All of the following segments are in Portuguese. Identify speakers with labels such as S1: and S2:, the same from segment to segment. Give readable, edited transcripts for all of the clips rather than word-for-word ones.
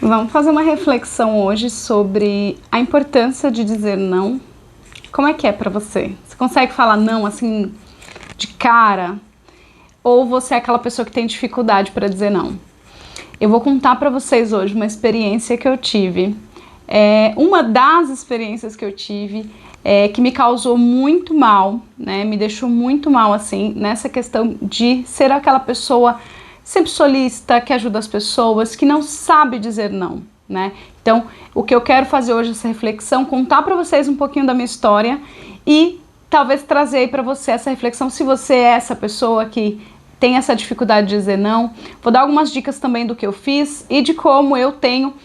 S1: Vamos fazer uma reflexão hoje sobre a importância de dizer não. Como é que é pra você? Você consegue falar não assim de cara? Ou você é aquela pessoa que tem dificuldade para dizer não? Eu vou contar para vocês hoje uma experiência que eu tive. Uma das experiências que eu tive que me causou muito mal, né? Me deixou muito mal assim nessa questão de ser aquela pessoa sempre solícita, que ajuda as pessoas, que não sabe dizer não, né? Então, o que eu quero fazer hoje, essa reflexão, contar para vocês um pouquinho da minha história e talvez trazer aí para você essa reflexão, se você é essa pessoa que tem essa dificuldade de dizer não. Vou dar algumas dicas também do que eu fiz e de como eu tenho,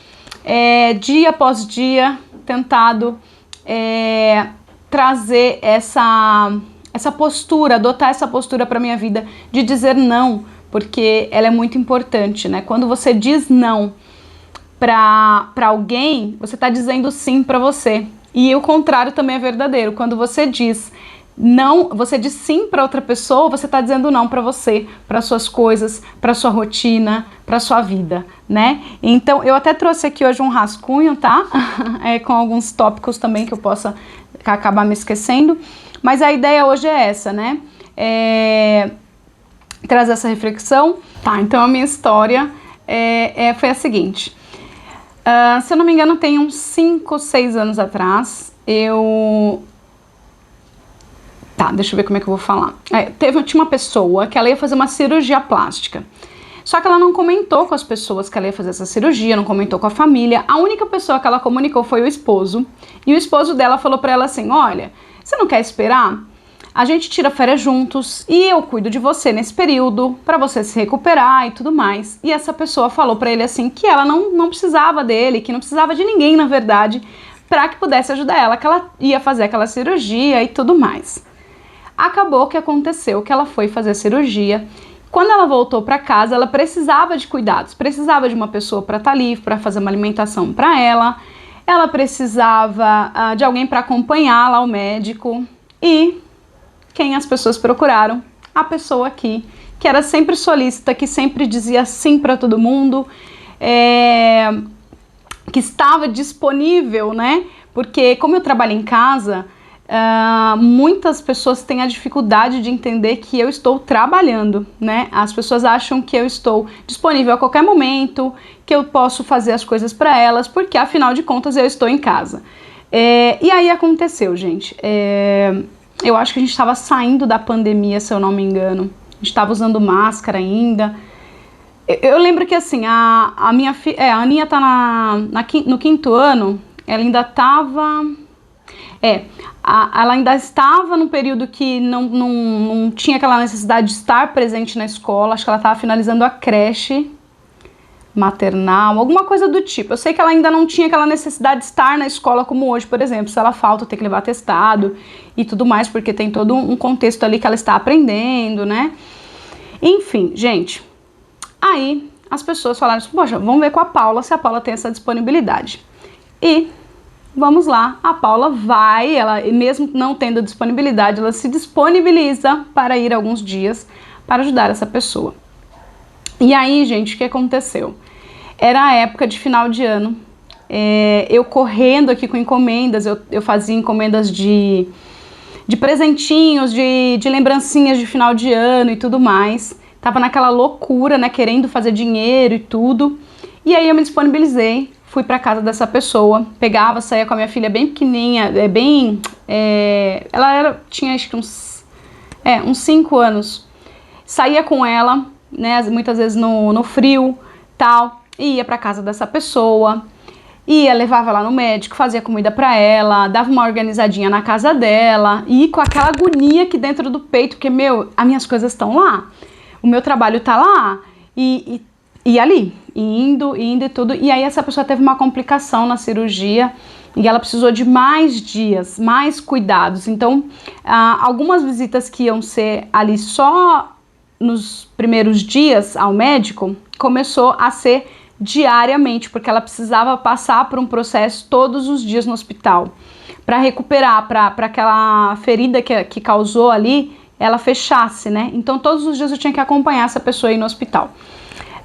S1: dia após dia, tentado trazer essa postura, adotar essa postura para minha vida de dizer não, porque ela é muito importante, né? Quando você diz não para alguém, você está dizendo sim para você. E o contrário também é verdadeiro. Quando você diz não, você diz sim para outra pessoa, você está dizendo não para você, para suas coisas, para sua rotina, para sua vida, né? Então, eu até trouxe aqui hoje um rascunho, tá? Com alguns tópicos também que eu possa acabar me esquecendo. Mas a ideia hoje é essa, né? Trazer essa reflexão. Tá, então a minha história foi a seguinte. Se eu não me engano, tem uns 5, 6 anos atrás, deixa eu ver como é que eu vou falar. Tinha uma pessoa que ela ia fazer uma cirurgia plástica. Só que ela não comentou com as pessoas que ela ia fazer essa cirurgia, não comentou com a família. A única pessoa que ela comunicou foi o esposo. E o esposo dela falou pra ela assim, olha, você não quer esperar? A gente tira férias juntos e eu cuido de você nesse período para você se recuperar e tudo mais. E essa pessoa falou para ele assim que ela não precisava dele, que não precisava de ninguém, na verdade, para que pudesse ajudar ela, que ela ia fazer aquela cirurgia e tudo mais. Acabou que aconteceu que ela foi fazer a cirurgia. Quando ela voltou para casa, ela precisava de cuidados, precisava de uma pessoa para estar ali, para fazer uma alimentação para ela. Ela precisava de alguém para acompanhá-la ao médico e quem as pessoas procuraram? A pessoa aqui, que era sempre solícita, que sempre dizia sim para todo mundo, que estava disponível, né? Porque como eu trabalho em casa, muitas pessoas têm a dificuldade de entender que eu estou trabalhando, né? As pessoas acham que eu estou disponível a qualquer momento, que eu posso fazer as coisas para elas, porque afinal de contas eu estou em casa. E aí aconteceu, gente. Eu acho que a gente estava saindo da pandemia, se eu não me engano. A gente estava usando máscara ainda. Eu lembro que assim, a minha filha, a Aninha tá no 5º ano, ela ainda estava... ela ainda estava num período que não tinha aquela necessidade de estar presente na escola. Acho que ela estava finalizando a creche maternal, alguma coisa do tipo. Eu sei que ela ainda não tinha aquela necessidade de estar na escola como hoje, por exemplo. Se ela falta, tem que levar atestado e tudo mais, porque tem todo um contexto ali que ela está aprendendo, né? Enfim, gente. Aí as pessoas falaram assim, poxa, vamos ver com a Paula se a Paula tem essa disponibilidade. E vamos lá, a Paula vai, ela mesmo não tendo disponibilidade, ela se disponibiliza para ir alguns dias para ajudar essa pessoa. E aí, gente, o que aconteceu? Era a época de final de ano, eu correndo aqui com encomendas, eu fazia encomendas de presentinhos, de lembrancinhas de final de ano e tudo mais. Tava naquela loucura, né, querendo fazer dinheiro e tudo. E aí eu me disponibilizei, fui pra casa dessa pessoa, saía com a minha filha bem pequenininha, ela tinha acho que uns 5 anos. Saía com ela, né, muitas vezes no frio, tal, e ia pra casa dessa pessoa, levava ela no médico, fazia comida pra ela, dava uma organizadinha na casa dela, e com aquela agonia aqui dentro do peito, porque, as minhas coisas estão lá, o meu trabalho tá lá, e ali, indo e tudo, e aí essa pessoa teve uma complicação na cirurgia, e ela precisou de mais dias, mais cuidados. Então, algumas visitas que iam ser ali só nos primeiros dias ao médico, começou a ser diariamente, porque ela precisava passar por um processo todos os dias no hospital, para recuperar, para aquela ferida que causou ali, ela fechasse, né? Então todos os dias eu tinha que acompanhar essa pessoa aí no hospital.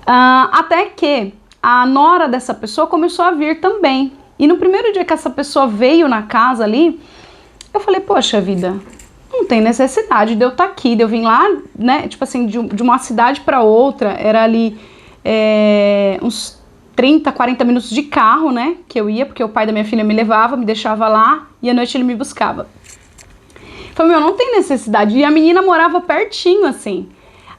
S1: Até que a nora dessa pessoa começou a vir também. E no primeiro dia que essa pessoa veio na casa ali, eu falei, poxa vida, não tem necessidade de eu estar aqui, de eu vir lá, né, tipo assim, de uma cidade para outra, era ali uns 30, 40 minutos de carro, né, que eu ia, porque o pai da minha filha me levava, me deixava lá, e à noite ele me buscava. Falei, não tem necessidade, e a menina morava pertinho, assim.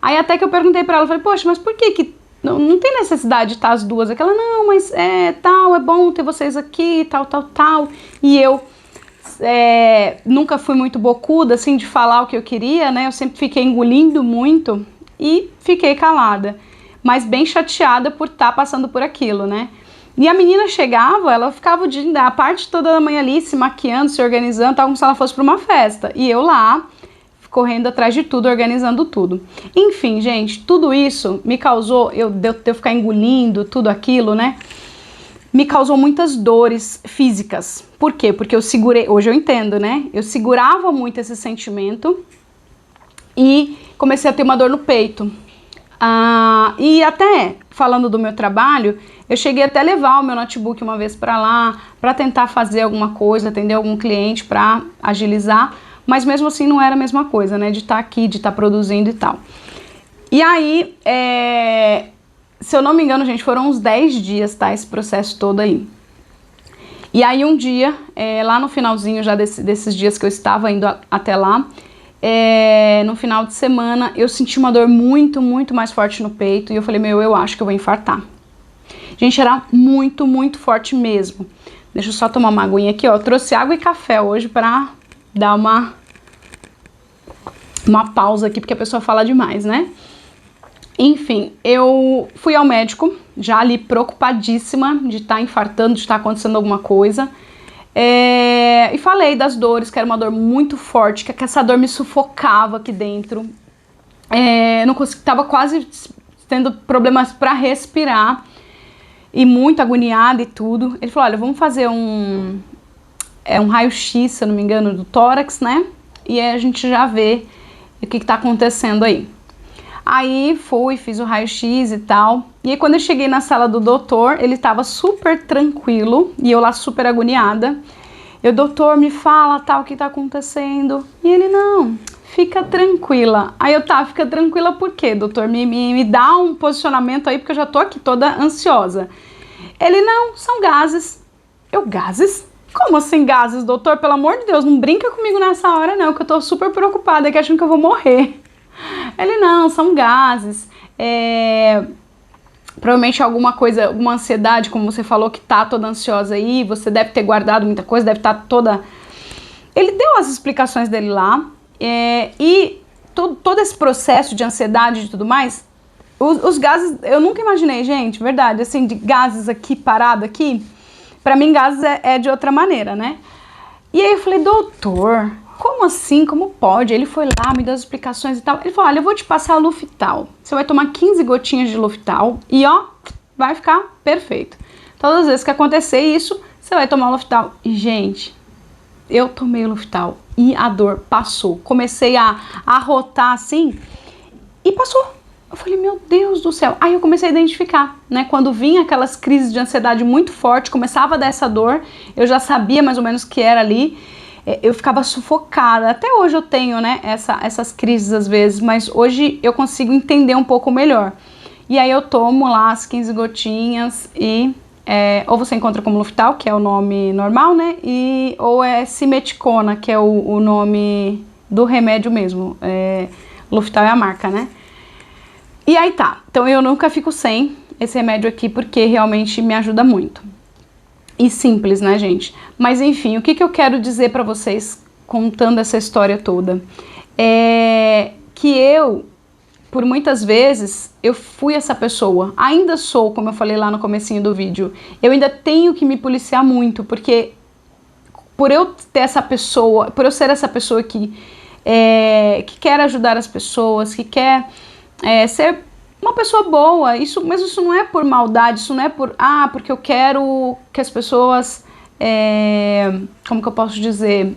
S1: Aí até que eu perguntei pra ela, falei, poxa, mas por que não tem necessidade de estar as duas? Aquela, não, mas é bom ter vocês aqui, tal. E eu nunca fui muito bocuda, assim, de falar o que eu queria, né? Eu sempre fiquei engolindo muito e fiquei calada. Mas bem chateada por estar passando por aquilo, né? E a menina chegava, ela ficava a parte toda da manhã ali, se maquiando, se organizando, tal, como se ela fosse para uma festa. E eu lá, correndo atrás de tudo, organizando tudo. Enfim, gente, tudo isso me causou, eu ficar engolindo tudo aquilo, né? Me causou muitas dores físicas. Por quê? Porque eu segurei, hoje eu entendo, né? Eu segurava muito esse sentimento e comecei a ter uma dor no peito. E até, falando do meu trabalho, eu cheguei até a levar o meu notebook uma vez para lá, para tentar fazer alguma coisa, atender algum cliente, para agilizar, mas mesmo assim não era a mesma coisa, né, de estar aqui, de estar produzindo e tal. E aí, se eu não me engano, gente, foram uns 10 dias, tá, esse processo todo aí. E aí um dia, lá no finalzinho já desses dias que eu estava indo até lá, no final de semana, eu senti uma dor muito, muito mais forte no peito, e eu falei, eu acho que eu vou infartar. Gente, era muito, muito forte mesmo. Deixa eu só tomar uma aguinha aqui, ó, eu trouxe água e café hoje pra dar uma pausa aqui, porque a pessoa fala demais, né? Enfim, eu fui ao médico, já ali preocupadíssima de estar infartando, de estar acontecendo alguma coisa. E falei das dores, que era uma dor muito forte, que essa dor me sufocava aqui dentro. Não consegui, tava quase tendo problemas para respirar e muito agoniada e tudo. Ele falou, olha, vamos fazer um raio-x, se eu não me engano, do tórax, né? E aí a gente já vê o que tá acontecendo aí. Aí fiz o raio-x e tal. E aí quando eu cheguei na sala do doutor, ele tava super tranquilo e eu lá super agoniada. E o doutor me fala, tal, o que tá acontecendo? E ele, não, fica tranquila. Aí eu, fica tranquila por quê, doutor? Me dá um posicionamento aí, porque eu já tô aqui toda ansiosa. Ele, não, são gases. Eu, gases? Como assim gases, doutor? Pelo amor de Deus, não brinca comigo nessa hora não, que eu tô super preocupada, que achando que eu vou morrer. Ele, não, são gases, provavelmente alguma coisa, alguma ansiedade, como você falou, que tá toda ansiosa aí, você deve ter guardado muita coisa, deve estar toda... Ele deu as explicações dele lá, e todo esse processo de ansiedade e tudo mais, os gases, eu nunca imaginei, gente, verdade, assim, de gases aqui, parado aqui, pra mim gases é de outra maneira, né? E aí eu falei, doutor, como assim? Como pode? Ele foi lá, me deu as explicações e tal. Ele falou, olha, eu vou te passar Luftal. Você vai tomar 15 gotinhas de Luftal e ó, vai ficar perfeito. Todas as vezes que acontecer isso, você vai tomar Luftal. E, gente, eu tomei o Luftal e a dor passou. Comecei a arrotar assim e passou. Eu falei, meu Deus do céu. Aí eu comecei a identificar, né? Quando vinha aquelas crises de ansiedade muito forte, começava a dar essa dor, eu já sabia mais ou menos o que era ali. Eu ficava sufocada. Até hoje eu tenho, né, essas crises às vezes, mas hoje eu consigo entender um pouco melhor. E aí eu tomo lá as 15 gotinhas e ou você encontra como Luftal, que é o nome normal, né, ou é Simeticona, que é o nome do remédio mesmo. Luftal é a marca, né. E aí tá, então eu nunca fico sem esse remédio aqui porque realmente me ajuda muito. E simples, né, gente? Mas enfim, o que eu quero dizer pra vocês contando essa história toda? Que eu, por muitas vezes, eu fui essa pessoa. Ainda sou, como eu falei lá no comecinho do vídeo. Eu ainda tenho que me policiar muito, porque por eu ter essa pessoa, por eu ser essa pessoa que quer ajudar as pessoas, que quer ser uma pessoa boa, mas isso não é por maldade, isso não é porque eu quero que as pessoas, como que eu posso dizer,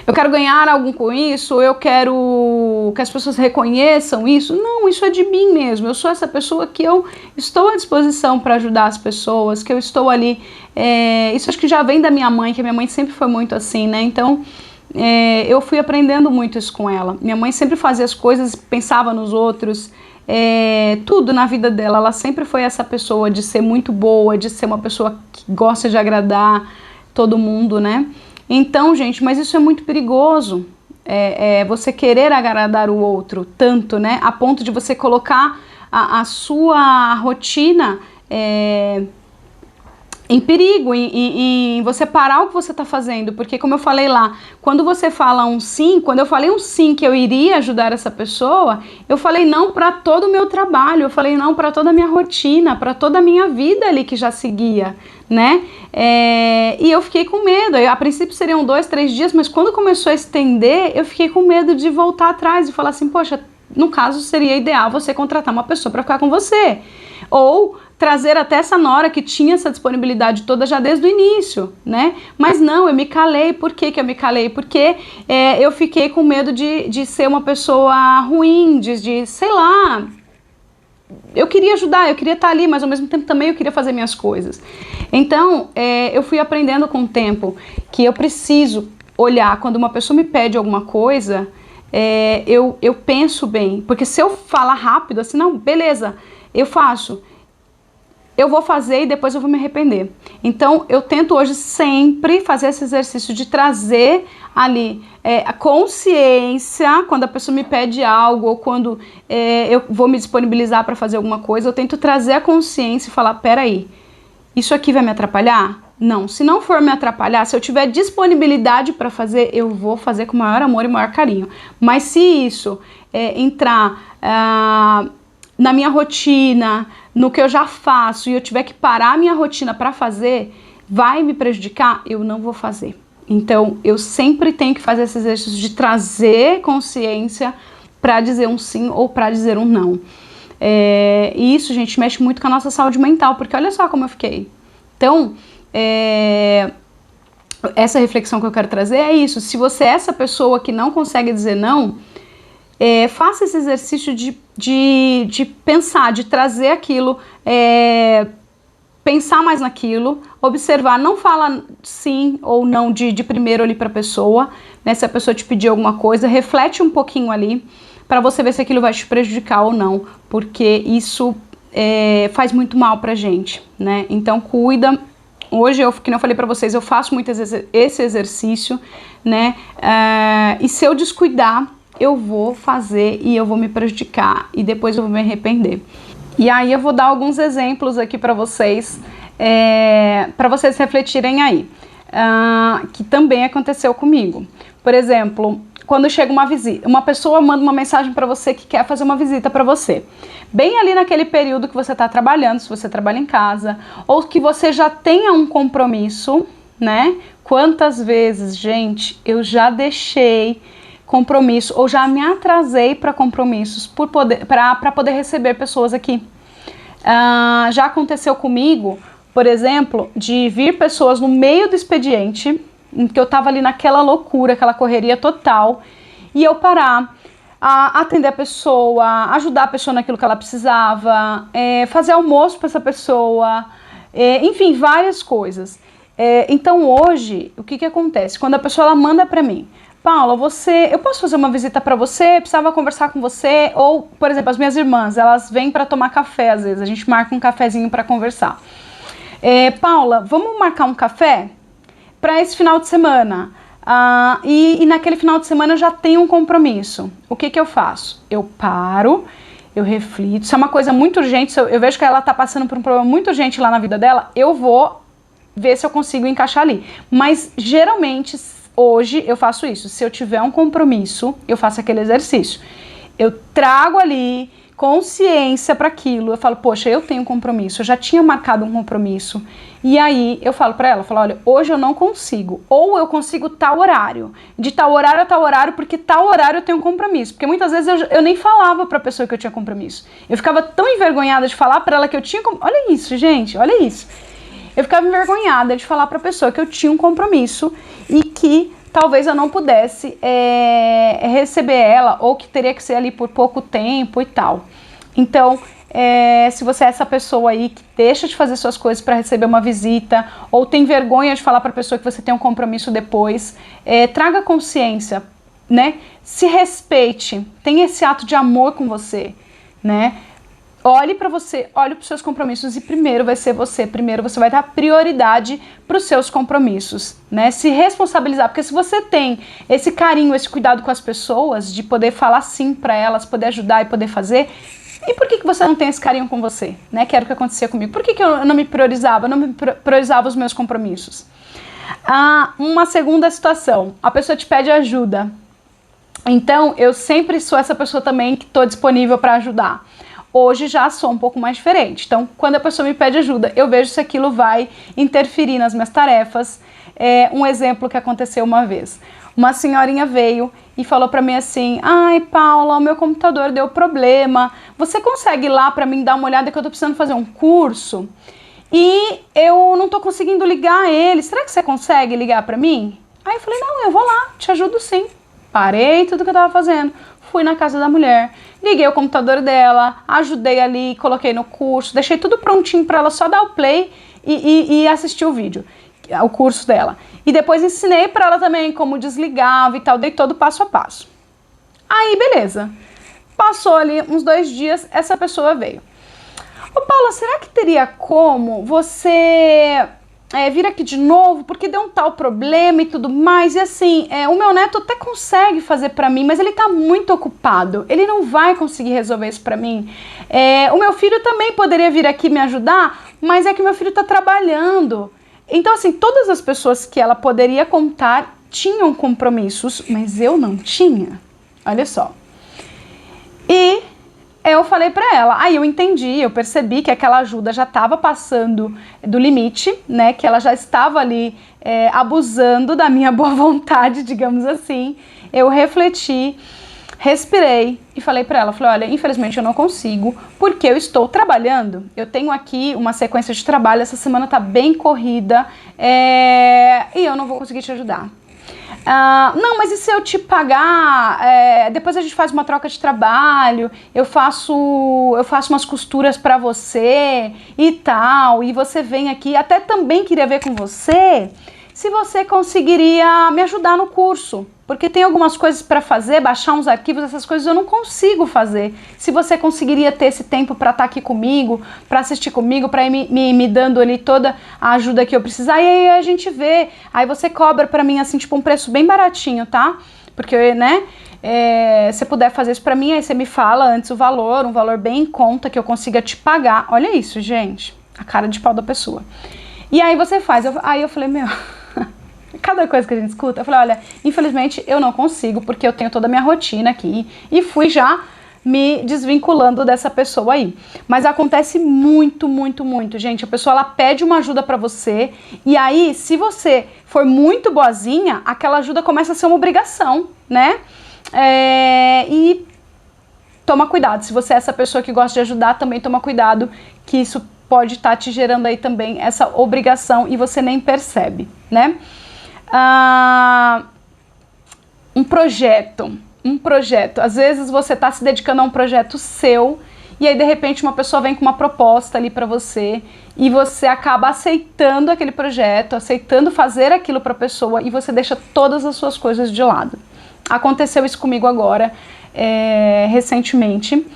S1: eu quero ganhar algo com isso, eu quero que as pessoas reconheçam isso. Não, isso é de mim mesmo. Eu sou essa pessoa que eu estou à disposição para ajudar as pessoas, que eu estou ali. Isso acho que já vem da minha mãe, que a minha mãe sempre foi muito assim, né? Então, eu fui aprendendo muito isso com ela. Minha mãe sempre fazia as coisas, pensava nos outros, tudo na vida dela. Ela sempre foi essa pessoa de ser muito boa, de ser uma pessoa que gosta de agradar todo mundo, né? Então, gente, mas isso é muito perigoso, você querer agradar o outro tanto, né, a ponto de você colocar a sua rotina em perigo, em você parar o que você está fazendo, porque como eu falei lá, quando você fala um sim, quando eu falei um sim que eu iria ajudar essa pessoa, eu falei não para todo o meu trabalho, eu falei não para toda a minha rotina, para toda a minha vida ali que já seguia, né? E eu fiquei com medo. A princípio seriam 2, 3 dias, mas quando começou a estender, eu fiquei com medo de voltar atrás e falar assim, poxa, no caso seria ideal você contratar uma pessoa para ficar com você, ou trazer até essa nora que tinha essa disponibilidade toda já desde o início, né? Mas não, eu me calei. Por que eu me calei? Porque eu fiquei com medo de ser uma pessoa ruim, de sei lá. Eu queria ajudar, eu queria estar ali, mas ao mesmo tempo também eu queria fazer minhas coisas. Então, eu fui aprendendo com o tempo que eu preciso olhar quando uma pessoa me pede alguma coisa, eu penso bem, porque se eu falar rápido, assim, não, beleza, eu faço, eu vou fazer e depois eu vou me arrepender. Então, eu tento hoje sempre fazer esse exercício de trazer ali a consciência, quando a pessoa me pede algo ou quando eu vou me disponibilizar para fazer alguma coisa, eu tento trazer a consciência e falar, peraí, isso aqui vai me atrapalhar? Não, se não for me atrapalhar, se eu tiver disponibilidade para fazer, eu vou fazer com o maior amor e maior carinho. Mas se isso entrar na minha rotina, no que eu já faço e eu tiver que parar a minha rotina para fazer, vai me prejudicar? Eu não vou fazer. Então, eu sempre tenho que fazer esse exercício de trazer consciência para dizer um sim ou para dizer um não. E isso, gente, mexe muito com a nossa saúde mental, porque olha só como eu fiquei. Então, essa reflexão que eu quero trazer é isso. Se você é essa pessoa que não consegue dizer não, faça esse exercício de pensar, de trazer aquilo, pensar mais naquilo, observar, não fala sim ou não de primeiro ali para a pessoa, né? Se a pessoa te pedir alguma coisa, reflete um pouquinho ali para você ver se aquilo vai te prejudicar ou não, porque isso faz muito mal pra gente, né? Então cuida. Hoje, que eu falei pra vocês, eu faço muito esse exercício, né? E se eu descuidar, eu vou fazer e eu vou me prejudicar e depois eu vou me arrepender. E aí eu vou dar alguns exemplos aqui para vocês refletirem aí, que também aconteceu comigo. Por exemplo, quando chega uma visita, uma pessoa manda uma mensagem para você que quer fazer uma visita para você. Bem ali naquele período que você está trabalhando, se você trabalha em casa, ou que você já tenha um compromisso, né? Quantas vezes, gente, eu já deixei compromisso ou já me atrasei para compromissos para poder receber pessoas aqui. Já aconteceu comigo, por exemplo, de vir pessoas no meio do expediente, em que eu tava ali naquela loucura, aquela correria total, e eu parar, atender a pessoa, ajudar a pessoa naquilo que ela precisava, fazer almoço para essa pessoa, enfim, várias coisas. Então hoje, o que acontece? Quando a pessoa ela manda para mim, Paula, eu posso fazer uma visita para você? Precisava conversar com você? Ou, por exemplo, as minhas irmãs, elas vêm para tomar café às vezes, a gente marca um cafezinho para conversar. Paula, vamos marcar um café para esse final de semana? E naquele final de semana eu já tenho um compromisso. O que eu faço? Eu paro, eu reflito. Se é uma coisa muito urgente, se eu vejo que ela está passando por um problema muito urgente lá na vida dela, eu vou ver se eu consigo encaixar ali. Mas geralmente hoje eu faço isso. Se eu tiver um compromisso, eu faço aquele exercício. Eu trago ali consciência para aquilo. Eu falo, poxa, eu tenho um compromisso. Eu já tinha marcado um compromisso. E aí eu falo para ela, olha, hoje eu não consigo. Ou eu consigo tal horário. De tal horário a tal horário, porque tal horário eu tenho um compromisso. Porque muitas vezes eu nem falava para a pessoa que eu tinha compromisso. Eu ficava tão envergonhada de falar para ela que eu tinha... Olha isso, gente, olha isso. Eu ficava envergonhada de falar para a pessoa que eu tinha um compromisso e que talvez eu não pudesse receber ela, ou que teria que ser ali por pouco tempo e tal. Então, se você é essa pessoa aí que deixa de fazer suas coisas para receber uma visita, ou tem vergonha de falar para a pessoa que você tem um compromisso depois, traga consciência, né? Se respeite, tenha esse ato de amor com você, né? Olhe para você, olhe para os seus compromissos e primeiro vai ser você, primeiro você vai dar prioridade para os seus compromissos, né? Se responsabilizar, porque se você tem esse carinho, esse cuidado com as pessoas, de poder falar sim para elas, poder ajudar e poder fazer, e por que você não tem esse carinho com você, né? Que era o que acontecia comigo. Por que eu não me priorizava, priorizava os meus compromissos? Uma segunda situação, a pessoa te pede ajuda. Então, eu sempre sou essa pessoa também que estou disponível para ajudar. Hoje já sou um pouco mais diferente. Então, quando a pessoa me pede ajuda, eu vejo se aquilo vai interferir nas minhas tarefas. Um exemplo que aconteceu uma vez. Uma senhorinha veio e falou para mim assim: ai, Paula, o meu computador deu problema. Você consegue ir lá para mim dar uma olhada que eu tô precisando fazer um curso? E eu não tô conseguindo ligar ele. Será que você consegue ligar para mim? Aí eu falei: não, eu vou lá, te ajudo sim. Parei tudo que eu tava fazendo. Fui na casa da mulher, liguei o computador dela, ajudei ali, coloquei no curso, deixei tudo prontinho para ela só dar o play e assistir o vídeo, o curso dela. E depois ensinei para ela também como desligava e tal, dei todo o passo a passo. Aí, beleza. Passou ali uns 2 dias, essa pessoa veio. Ô, Paula, será que teria como você vir aqui de novo, porque deu um tal problema e tudo mais, e assim, o meu neto até consegue fazer pra mim, mas ele tá muito ocupado, ele não vai conseguir resolver isso pra mim. O meu filho também poderia vir aqui me ajudar, mas é que meu filho tá trabalhando. Então, assim, todas as pessoas que ela poderia contar tinham compromissos, mas eu não tinha. Olha só. E eu falei pra ela, aí eu entendi, eu percebi que aquela ajuda já estava passando do limite, né, que ela já estava ali abusando da minha boa vontade, digamos assim. Eu refleti, respirei e falei pra ela, falei: olha, infelizmente eu não consigo, porque eu estou trabalhando, eu tenho aqui uma sequência de trabalho, essa semana tá bem corrida, e eu não vou conseguir te ajudar. Não, mas e se eu te pagar, depois a gente faz uma troca de trabalho, eu faço umas costuras pra você e tal, e você vem aqui, até também queria ver com você se você conseguiria me ajudar no curso, porque tem algumas coisas para fazer, baixar uns arquivos, essas coisas eu não consigo fazer. Se você conseguiria ter esse tempo para estar aqui comigo, para assistir comigo, para ir me dando ali toda a ajuda que eu precisar, e aí a gente vê. Aí você cobra para mim, assim, tipo um preço bem baratinho, tá? Porque, né, se puder fazer isso para mim, aí você me fala antes o valor, um valor bem em conta que eu consiga te pagar. Olha isso, gente, a cara de pau da pessoa. E aí você faz. Aí eu falei: meu... Cada coisa que a gente escuta, eu falei: olha, infelizmente eu não consigo, porque eu tenho toda a minha rotina aqui, e fui já me desvinculando dessa pessoa aí. Mas acontece muito, muito, muito, gente. A pessoa, ela pede uma ajuda pra você, e aí, se você for muito boazinha, aquela ajuda começa a ser uma obrigação, né? E toma cuidado. Se você é essa pessoa que gosta de ajudar, também toma cuidado, que isso pode estar te gerando aí também essa obrigação e você nem percebe, né? Um projeto, às vezes você está se dedicando a um projeto seu e aí de repente uma pessoa vem com uma proposta ali para você e você acaba aceitando aquele projeto, aceitando fazer aquilo para a pessoa e você deixa todas as suas coisas de lado. Aconteceu isso comigo agora, recentemente.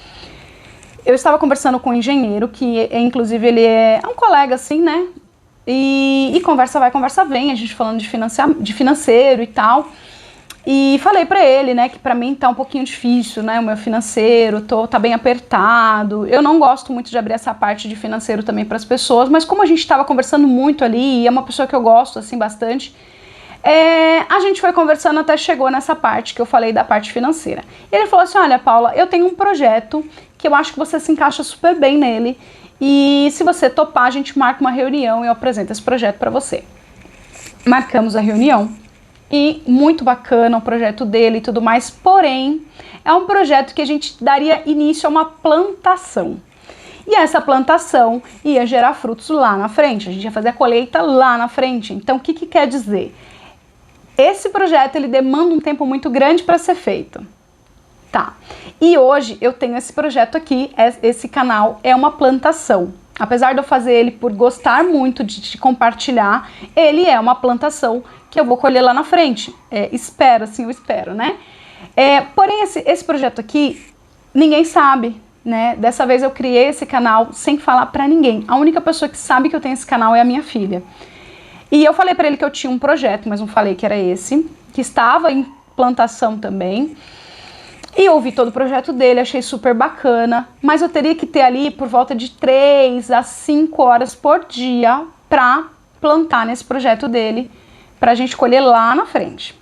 S1: Eu estava conversando com um engenheiro que inclusive ele é um colega assim, né? E conversa vai, conversa vem, a gente falando de financeiro e tal. E falei pra ele, né, que pra mim tá um pouquinho difícil, né, o meu financeiro, tá bem apertado. Eu não gosto muito de abrir essa parte de financeiro também pras pessoas, mas como a gente tava conversando muito ali, e é uma pessoa que eu gosto, assim, bastante, a gente foi conversando até chegou nessa parte que eu falei da parte financeira. E ele falou assim: olha, Paula, eu tenho um projeto que eu acho que você se encaixa super bem nele, e se você topar, a gente marca uma reunião e eu apresento esse projeto para você. Marcamos a reunião e muito bacana o projeto dele e tudo mais, porém, é um projeto que a gente daria início a uma plantação. E essa plantação ia gerar frutos lá na frente, a gente ia fazer a colheita lá na frente. Então, o que quer dizer? esse projeto, ele demanda um tempo muito grande para ser feito. Tá. E hoje eu tenho esse projeto aqui, esse canal é uma plantação. Apesar de eu fazer ele por gostar muito de compartilhar, ele é uma plantação que eu vou colher lá na frente. Espero, assim, eu espero, né? Porém, esse projeto aqui, ninguém sabe, né? Dessa vez eu criei esse canal sem falar pra ninguém. A única pessoa que sabe que eu tenho esse canal é a minha filha. E eu falei pra ele que eu tinha um projeto, mas não falei que era esse, que estava em plantação também. E eu ouvi todo o projeto dele, achei super bacana, mas eu teria que ter ali por volta de 3 a 5 horas por dia pra plantar nesse projeto dele, pra gente colher lá na frente.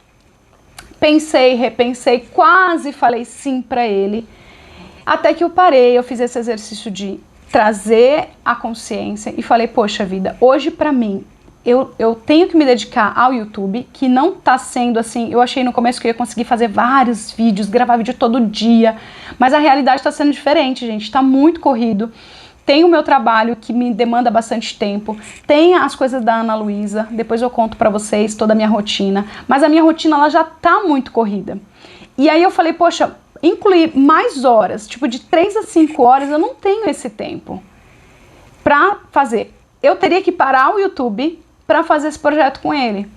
S1: Pensei, repensei, quase falei sim pra ele, até que eu parei, eu fiz esse exercício de trazer a consciência e falei, poxa vida, hoje pra mim, eu tenho que me dedicar ao YouTube, que não tá sendo assim, eu achei no começo que eu ia conseguir fazer vários vídeos, gravar vídeo todo dia, mas a realidade tá sendo diferente, gente, tá muito corrido. Tem o meu trabalho que me demanda bastante tempo, tem as coisas da Ana Luísa, depois eu conto pra vocês toda a minha rotina, mas a minha rotina ela já tá muito corrida. E aí eu falei, poxa, incluir mais horas, tipo de 3 a 5 horas, eu não tenho esse tempo pra fazer. Eu teria que parar o YouTube para fazer esse projeto com ele.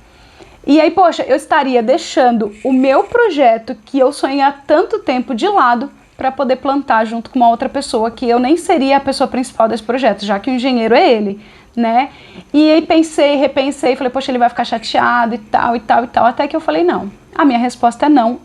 S1: E aí, poxa, eu estaria deixando o meu projeto que eu sonhei há tanto tempo de lado para poder plantar junto com uma outra pessoa que eu nem seria a pessoa principal desse projeto, já que o engenheiro é ele, né? E aí pensei, repensei, falei, poxa, ele vai ficar chateado e tal, e tal, e tal, até que eu falei, não. A minha resposta é não.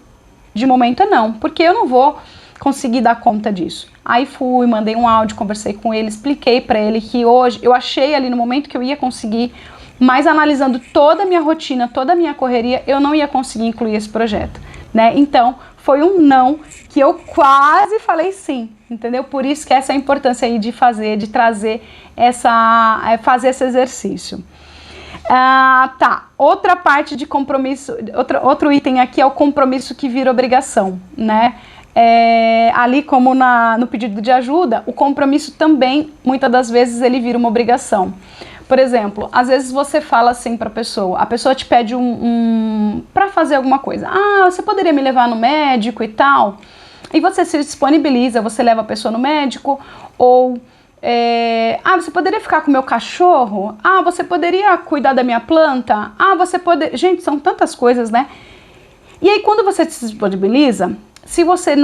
S1: De momento é não, porque eu não vou conseguir dar conta disso. Aí fui, mandei um áudio, conversei com ele, expliquei para ele que hoje, eu achei ali no momento que eu ia conseguir, mas analisando toda a minha rotina, toda a minha correria, eu não ia conseguir incluir esse projeto, né? Então, foi um não que eu quase falei sim, entendeu? Por isso que essa é a importância aí de fazer, de trazer fazer esse exercício. Tá, outra parte de compromisso, outro item aqui é o compromisso que vira obrigação, né? Ali como no pedido de ajuda, o compromisso também, muitas das vezes, ele vira uma obrigação. Por exemplo, às vezes você fala assim pra pessoa, a pessoa te pede pra fazer alguma coisa. Ah, você poderia me levar no médico e tal? E você se disponibiliza, você leva a pessoa no médico, ou você poderia ficar com o meu cachorro? Ah, você poderia cuidar da minha planta? Ah, você poderia... Gente, são tantas coisas, né? E aí quando você se disponibiliza, se você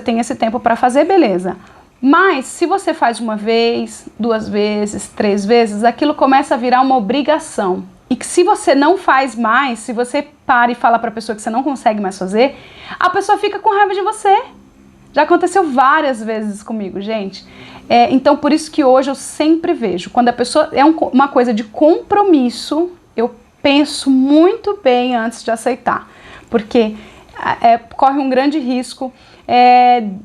S1: tem esse tempo pra fazer, beleza. Mas se você faz uma vez, 2 vezes, 3 vezes, aquilo começa a virar uma obrigação. E que se você não faz mais, se você para e fala para a pessoa que você não consegue mais fazer, a pessoa fica com raiva de você. Já aconteceu várias vezes comigo, gente. Então por isso que hoje eu sempre vejo, quando a pessoa uma coisa de compromisso, eu penso muito bem antes de aceitar. Porque corre um grande risco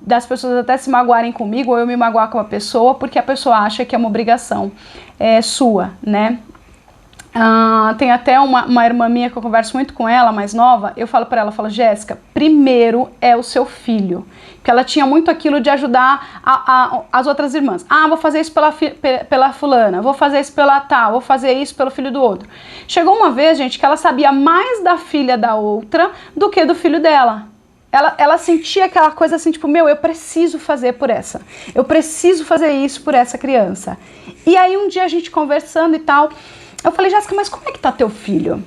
S1: das pessoas até se magoarem comigo, ou eu me magoar com a pessoa, porque a pessoa acha que é uma obrigação sua, né? Tem até uma irmã minha que eu converso muito com ela, mais nova, eu falo pra ela, eu falo, Jéssica, primeiro é o seu filho, porque ela tinha muito aquilo de ajudar as outras irmãs. Vou fazer isso pela fulana, vou fazer isso pela tal, vou fazer isso pelo filho do outro. Chegou uma vez, gente, que ela sabia mais da filha da outra do que do filho dela. Ela sentia aquela coisa assim, tipo, eu preciso fazer por essa. Eu preciso fazer isso por essa criança. E aí um dia a gente conversando e tal, eu falei, Jéssica, mas como é que tá teu filho?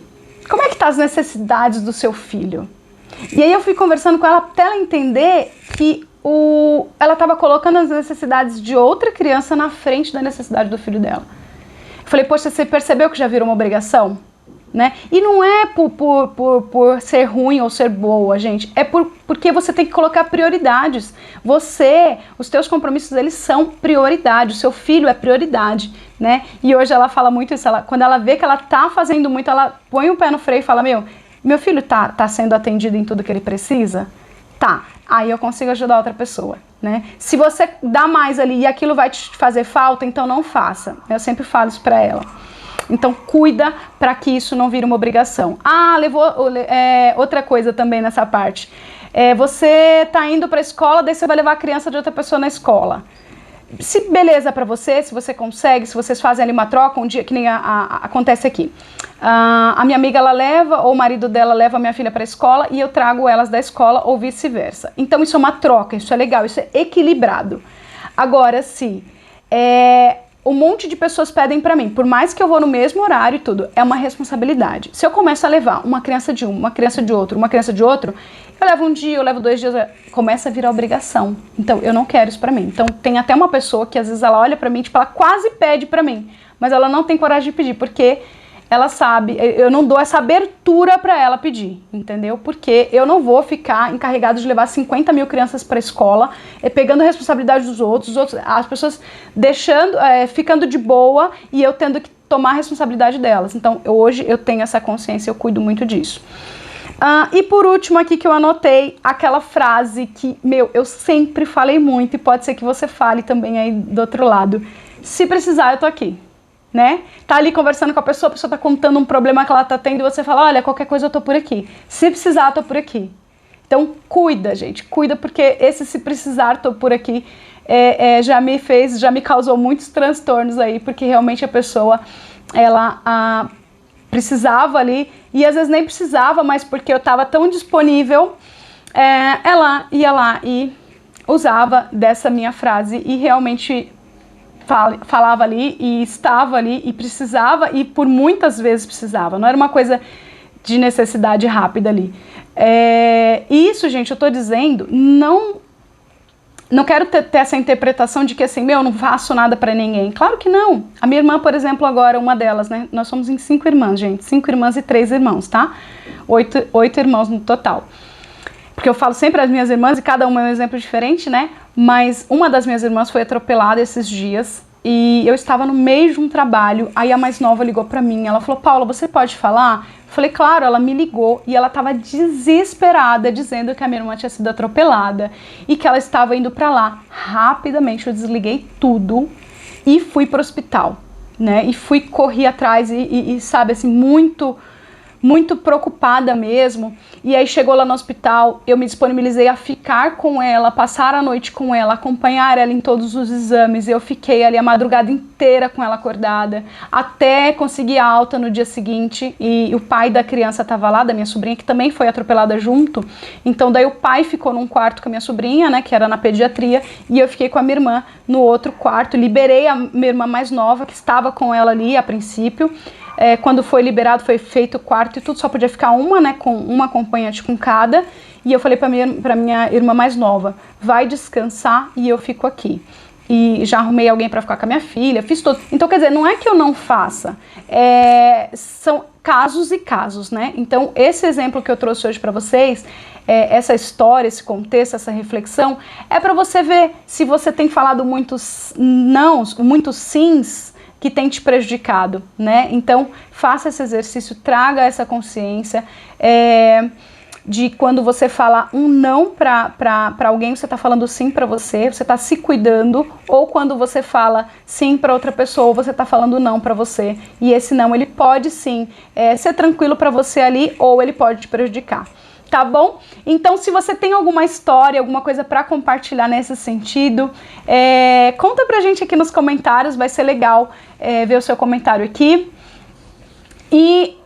S1: Como é que tá as necessidades do seu filho? E aí eu fui conversando com ela até ela entender que ela estava colocando as necessidades de outra criança na frente da necessidade do filho dela. Eu falei, poxa, você percebeu que já virou uma obrigação? Né? E não é por ser ruim ou ser boa, gente, é porque você tem que colocar prioridades. Os teus compromissos, eles são prioridade, o seu filho é prioridade, né? E hoje ela fala muito isso, quando ela vê que ela tá fazendo muito, ela põe o pé no freio e fala, meu filho tá sendo atendido em tudo que ele precisa? Tá, aí eu consigo ajudar outra pessoa, né? Se você dá mais ali e aquilo vai te fazer falta, então não faça. Eu sempre falo isso pra ela. Então cuida para que isso não vire uma obrigação. Outra coisa também nessa parte. Você tá indo para a escola, daí você vai levar a criança de outra pessoa na escola. Se beleza para você, se você consegue, se vocês fazem ali uma troca, um dia que nem acontece aqui. A minha amiga, ela leva, ou o marido dela leva a minha filha para a escola e eu trago elas da escola ou vice-versa. Então isso é uma troca, isso é legal, isso é equilibrado. Agora, se um monte de pessoas pedem para mim, por mais que eu vou no mesmo horário e tudo, é uma responsabilidade. Se eu começo a levar uma criança de uma criança de outro, uma criança de outro, eu levo um dia, eu levo 2 dias, começa a virar obrigação. Então, eu não quero isso pra mim. Então, tem até uma pessoa que às vezes ela olha pra mim, tipo, ela quase pede pra mim, mas ela não tem coragem de pedir, porque ela sabe, eu não dou essa abertura pra ela pedir, entendeu? Porque eu não vou ficar encarregado de levar 50 mil crianças pra escola, pegando a responsabilidade dos outros, as pessoas deixando, ficando de boa e eu tendo que tomar a responsabilidade delas. Então, hoje eu tenho essa consciência, eu cuido muito disso. E por último aqui que eu anotei, aquela frase que, eu sempre falei muito e pode ser que você fale também aí do outro lado. Se precisar, eu tô aqui, né? Tá ali conversando com a pessoa tá contando um problema que ela tá tendo e você fala, olha, qualquer coisa eu tô por aqui. Se precisar, eu tô por aqui. Então, cuida, gente, cuida, porque esse se precisar, tô por aqui, já me causou muitos transtornos aí, porque realmente a pessoa, ela precisava ali, e às vezes nem precisava, mas porque eu estava tão disponível, ela ia lá e usava dessa minha frase e realmente falava ali e estava ali e precisava, e por muitas vezes precisava, não era uma coisa de necessidade rápida ali. Isso, gente, eu tô dizendo, não quero ter essa interpretação de que assim, eu não faço nada pra ninguém. Claro que não. A minha irmã, por exemplo, agora, uma delas, né? Nós somos em 5 irmãs, gente. 5 irmãs e 3 irmãos, tá? 8 irmãos no total. Porque eu falo sempre as minhas irmãs e cada uma é um exemplo diferente, né? Mas uma das minhas irmãs foi atropelada esses dias e eu estava no meio de um trabalho. Aí a mais nova ligou pra mim. Ela falou, Paula, você pode falar? Eu falei, claro. Ela me ligou e ela estava desesperada, dizendo que a minha irmã tinha sido atropelada e que ela estava indo pra lá. Rapidamente eu desliguei tudo e fui pro hospital, né? E corri atrás e sabe, assim, muito preocupada mesmo. E aí chegou lá no hospital, eu me disponibilizei a ficar com ela, passar a noite com ela, acompanhar ela em todos os exames. Eu fiquei ali a madrugada inteira com ela acordada, até conseguir alta no dia seguinte. E o pai da criança estava lá, da minha sobrinha, que também foi atropelada junto. Então daí o pai ficou num quarto com a minha sobrinha, né, que era na pediatria, e eu fiquei com a minha irmã no outro quarto. Liberei a minha irmã mais nova, que estava com ela ali a princípio. Quando foi liberado, foi feito o quarto e tudo, só podia ficar uma, né, com uma acompanhante com cada. E eu falei pra minha irmã mais nova, vai descansar e eu fico aqui. E já arrumei alguém pra ficar com a minha filha, fiz tudo. Então, quer dizer, não é que eu não faça, são casos e casos, né? Então, esse exemplo que eu trouxe hoje pra vocês, essa história, esse contexto, essa reflexão, é pra você ver se você tem falado muitos nãos, muitos sims, que tem te prejudicado, né? Então, faça esse exercício, traga essa consciência de quando você fala um não para alguém, você está falando sim para você está se cuidando, ou quando você fala sim para outra pessoa, você está falando não para você. E esse não, ele pode sim ser tranquilo para você ali, ou ele pode te prejudicar. Tá bom? Então, se você tem alguma história, alguma coisa para compartilhar nesse sentido, conta pra gente aqui nos comentários, vai ser legal ver o seu comentário aqui. E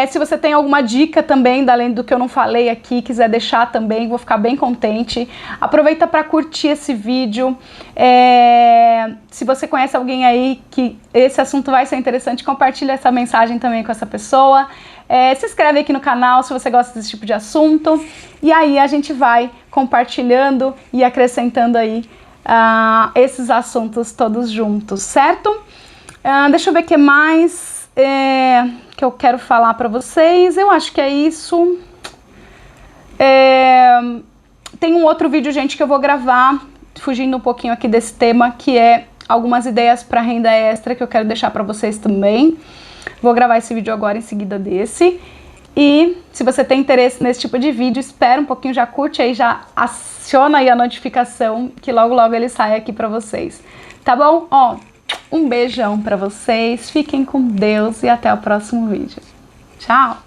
S1: se você tem alguma dica também, além do que eu não falei aqui, quiser deixar também, vou ficar bem contente. Aproveita para curtir esse vídeo. Se você conhece alguém aí que esse assunto vai ser interessante, compartilha essa mensagem também com essa pessoa. Se inscreve aqui no canal se você gosta desse tipo de assunto. E aí a gente vai compartilhando e acrescentando aí esses assuntos todos juntos, certo? Deixa eu ver o que mais que eu quero falar pra vocês. Eu acho que é isso. Tem um outro vídeo, gente, que eu vou gravar, fugindo um pouquinho aqui desse tema, que é algumas ideias para renda extra, que eu quero deixar pra vocês também. Vou gravar esse vídeo agora em seguida desse. E se você tem interesse nesse tipo de vídeo, espera um pouquinho, já curte aí, já aciona aí a notificação, que logo logo ele sai aqui pra vocês. Tá bom? Ó, um beijão pra vocês, fiquem com Deus e até o próximo vídeo. Tchau!